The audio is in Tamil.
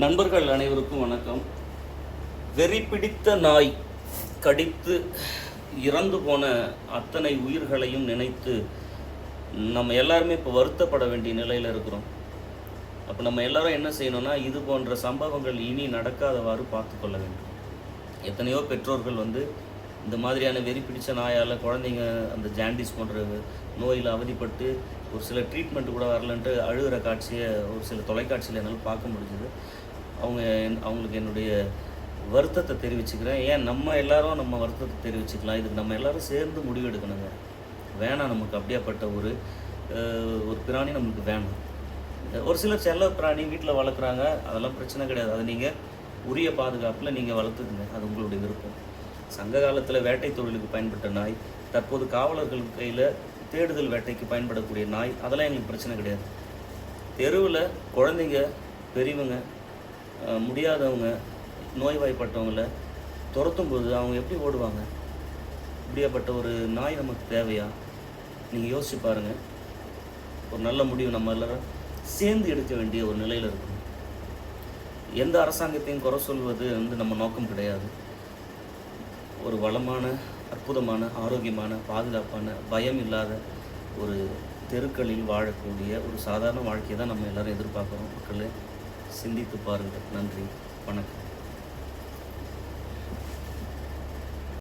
நண்பர்கள் அனைவருக்கும் வணக்கம். வெறி பிடித்த நாய் கடித்து இறந்து போன அத்தனை உயிர்களையும் நினைத்து நம்ம எல்லாருமே இப்போ வருத்தப்பட வேண்டிய நிலையில் இருக்கிறோம். அப்போ நம்ம எல்லாரும் என்ன செய்யணும்னா, இது போன்ற சம்பவங்கள் இனி நடக்காதவாறு பார்த்து கொள்ள வேண்டும். எத்தனையோ பெற்றோர்கள் இந்த மாதிரியான வெறி பிடித்த நாயால் குழந்தைங்க அந்த ஜாண்டிஸ் போன்ற நோயில் அவதிப்பட்டு ஒரு சில ட்ரீட்மெண்ட்டு கூட வரலன்ட்டு அழுகிற காட்சியை ஒரு சில தொலைக்காட்சியில் என்னால் பார்க்க முடிஞ்சுது. அவங்களுக்கு என்னுடைய வருத்தத்தை தெரிவிச்சுக்கிறேன். ஏன் நம்ம எல்லாரும் நம்ம வருத்தத்தை தெரிவிச்சுக்கலாம். இதுக்கு நம்ம எல்லோரும் சேர்ந்து முடிவு எடுக்கணுங்க. வேணாம், நமக்கு அப்படியாப்பட்ட ஒரு பிராணி நம்மளுக்கு வேணாம். ஒரு சிலர் செல்ல பிராணி வீட்டில் வளர்க்குறாங்க, அதெல்லாம் பிரச்சனை கிடையாது. அதை நீங்கள் உரிய பாதுகாப்பில் நீங்கள் வளர்த்துக்குங்க, அது உங்களுடைய விருப்பம். சங்க காலத்தில் வேட்டை தொழிலுக்கு பயன்பட்ட நாய், தற்போது காவலர்கள் கையில் தேடுதல் வேட்டைக்கு பயன்படக்கூடிய நாய், அதெல்லாம் எங்களுக்கு பிரச்சனை கிடையாது. தெருவில் குழந்தைங்க, பெரியவங்க, முடியாதவங்க, நோய்வாய்ப்பட்டவங்களை துரத்தும் போது அவங்க எப்படி ஓடுவாங்க? இப்படியாப்பட்ட ஒரு நாய் நமக்கு தேவையா? நீங்கள் யோசிச்சு பாருங்கள். ஒரு நல்ல முடிவு நம்ம எல்லாரும் சேர்ந்து எடுக்க வேண்டிய ஒரு நிலையில் இருக்கணும். எந்த அரசாங்கத்தையும் குறை சொல்வது நம்ம நோக்கம் கிடையாது. ஒரு வளமான, அற்புதமான, ஆரோக்கியமான, பாதுகாப்பான, பயம் இல்லாத ஒரு தெருக்களில் வாழக்கூடிய ஒரு சாதாரண வாழ்க்கையை தான் நம்ம எல்லோரும் எதிர்பார்க்குறோம். மக்களே, சிந்தித்து பாருங்கள். நன்றி, வணக்கம்.